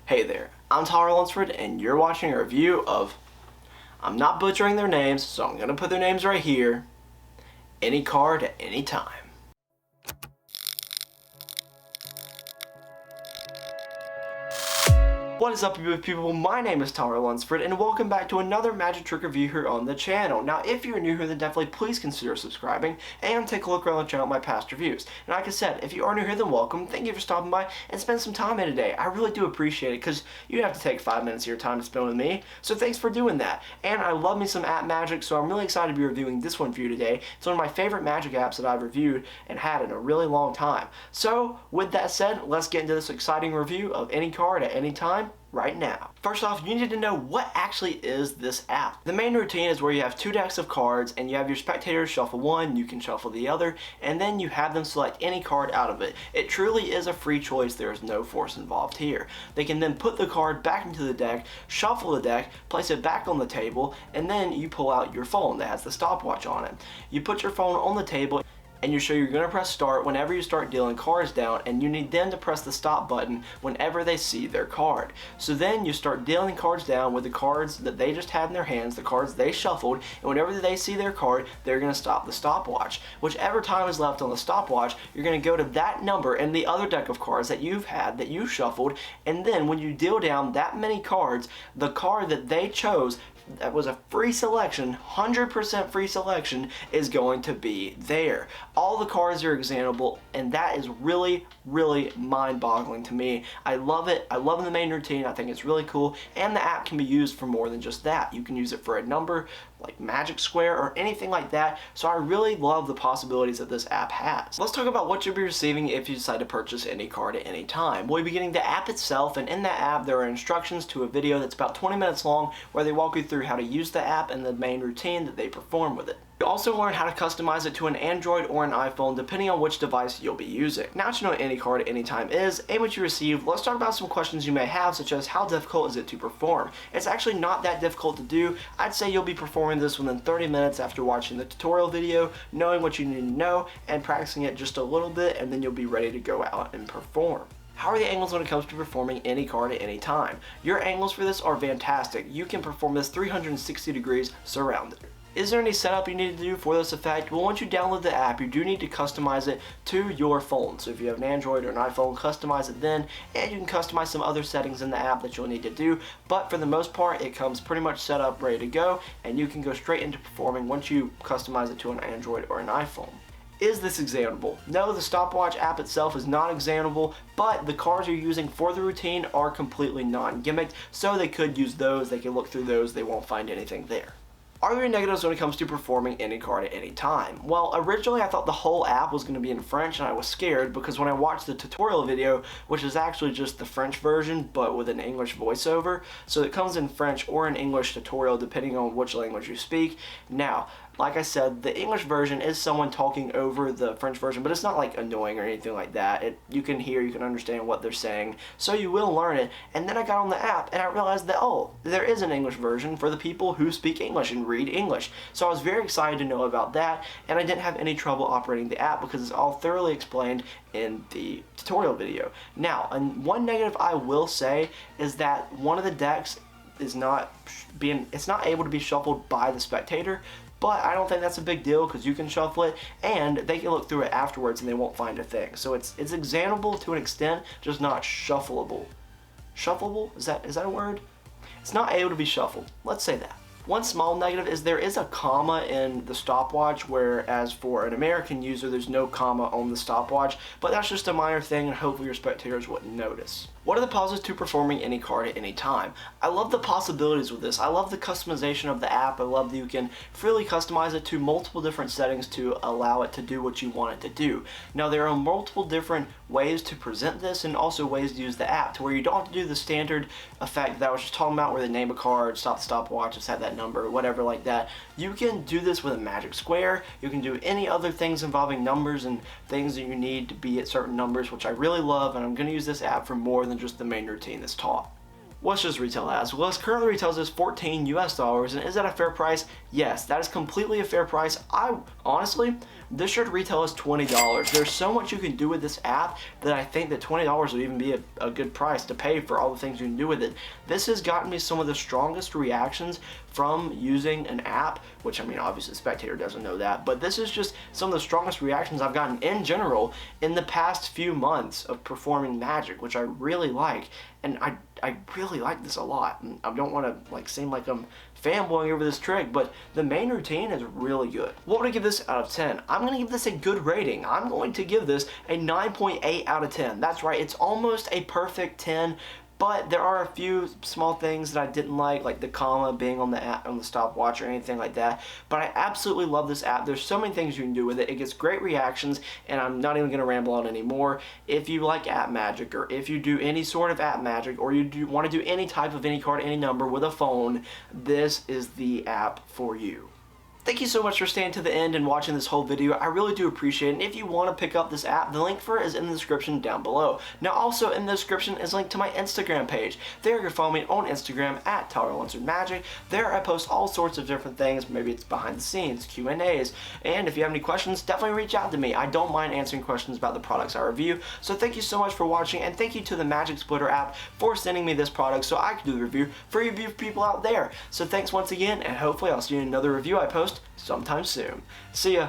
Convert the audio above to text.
Hey there, I'm Tyler Lunsford and you're watching a review of, I'm not butchering their names, so I'm going to put their names right here, Any Card at Any Time. What is up, you people? My name is Tyler Lunsford, and welcome back to another magic trick review here on the channel. Now, if you're new here, then definitely please consider subscribing and take a look around the channel at my past reviews. And like I said, if you are new here, then welcome. Thank you for stopping by and spend some time in today. I really do appreciate it because you have to take 5 minutes of your time to spend with me. So thanks for doing that. And I love me some app magic, so I'm really excited to be reviewing this one for you today. It's one of my favorite magic apps that I've reviewed and had in a really long time. So with that said, let's get into this exciting review of Any Card at Any Time right now. First off, you need to know what actually is this app. The main routine is where you have 2 decks of cards and you have your spectators shuffle one, you can shuffle the other, and then you have them select any card out of it. It truly is a free choice, there is no force involved here. They can then put the card back into the deck, shuffle the deck, place it back on the table, and then you pull out your phone that has the stopwatch on it. You put your phone on the table and you're going to press start whenever you start dealing cards down, and you need them to press the stop button whenever they see their card. So then you start dealing cards down with the cards that they just had in their hands, the cards they shuffled, and whenever they see their card, they're going to stop the stopwatch. Whichever time is left on the stopwatch, you're going to go to that number in the other deck of cards that you've had, that you shuffled, and then when you deal down that many cards, the card that they chose that was a free selection, 100% free selection, is going to be there. All the cards are examinable, and that is really, really mind-boggling to me. I love it. I love the main routine. I think it's really cool, and the app can be used for more than just that. You can use it for a number, like Magic Square or anything like that, so I really love the possibilities that this app has. Let's talk about what you'll be receiving if you decide to purchase Any Card at Any Time. We'll be getting the app itself, and in that app there are instructions to a video that's about 20 minutes long where they walk you through how to use the app and the main routine that they perform with it. You also learn how to customize it to an Android or an iPhone depending on which device you'll be using. Now that you know what Any Card at Any Time is and what you receive, let's talk about some questions you may have, such as how difficult is it to perform. It's actually not that difficult to do. I'd say you'll be performing this within 30 minutes after watching the tutorial video, knowing what you need to know, and practicing it just a little bit, and then you'll be ready to go out and perform. How are the angles when it comes to performing Any Card at Any Time? Your angles for this are fantastic. You can perform this 360 degrees surrounded. Is there any setup you need to do for this effect? Well, once you download the app, you do need to customize it to your phone. So if you have an Android or an iPhone, customize it then, and you can customize some other settings in the app that you'll need to do. But for the most part, it comes pretty much set up, ready to go, and you can go straight into performing once you customize it to an Android or an iPhone. Is this examinable? No, the stopwatch app itself is not examinable, but the cards you're using for the routine are completely non-gimmicked, so they could use those, they can look through those, they won't find anything there. Are there any negatives when it comes to performing Any Card at Any Time? Well, originally I thought the whole app was going to be in French, and I was scared because when I watched the tutorial video, which is actually just the French version but with an English voiceover, so it comes in French or an English tutorial depending on which language you speak. Now, like I said, the English version is someone talking over the French version, but it's not like annoying or anything like that. You can hear, you can understand what they're saying, so you will learn it. And then I got on the app and I realized that, oh, there is an English version for the people who speak English and read English. So I was very excited to know about that, and I didn't have any trouble operating the app because it's all thoroughly explained in the tutorial video. Now, and one negative I will say is that one of the decks is it's not able to be shuffled by the spectator. But I don't think that's a big deal because you can shuffle it and they can look through it afterwards and they won't find a thing. So it's examinable to an extent, just not shuffleable. Shuffleable? Is that a word? It's not able to be shuffled. Let's say that. One small negative is there is a comma in the stopwatch, whereas for an American user there's no comma on the stopwatch, but that's just a minor thing and hopefully your spectators wouldn't notice. What are the positives to performing Any Card at Any Time? I love the possibilities with this. I love the customization of the app. I love that you can freely customize it to multiple different settings to allow it to do what you want it to do. Now, there are multiple different ways to present this and also ways to use the app to where you don't have to do the standard effect that I was just talking about where they name a card, stop the stopwatch, just have that number, whatever like that. You can do this with a Magic Square. You can do any other things involving numbers and things that you need to be at certain numbers, which I really love, and I'm going to use this app for more than just the main routine that's taught. What's this retail as? Well, it currently retails as $14 US, and is that a fair price? Yes, that is completely a fair price. Honestly, this should retail as $20. There's so much you can do with this app that I think that $20 would even be a good price to pay for all the things you can do with it. This has gotten me some of the strongest reactions from using an app, which, I mean, obviously the spectator doesn't know that, but this is just some of the strongest reactions I've gotten in general in the past few months of performing Magic, which I really like. And I really like this a lot. And I don't want to like seem like I'm fanboying over this trick, but the main routine is really good. What would I give this out of 10? I'm going to give this a good rating. I'm going to give this a 9.8 out of 10. That's right, it's almost a perfect 10. But there are a few small things that I didn't like the comma being on the app, on the stopwatch or anything like that. But I absolutely love this app. There's so many things you can do with it. It gets great reactions, and I'm not even going to ramble on anymore. If you like app magic, or if you do any sort of app magic, or you want to do any type of any card, any number with a phone, this is the app for you. Thank you so much for staying to the end and watching this whole video. I really do appreciate it. And if you want to pick up this app, the link for it is in the description down below. Now, also in the description is a link to my Instagram page. There you can follow me on Instagram at TylerLunsfordMagic. There I post all sorts of different things. Maybe it's behind the scenes, Q&As. And if you have any questions, definitely reach out to me. I don't mind answering questions about the products I review. So thank you so much for watching, and thank you to the Magic Splitter app for sending me this product so I can do the review for you people out there. So thanks once again, and hopefully I'll see you in another review I post sometime soon. See ya!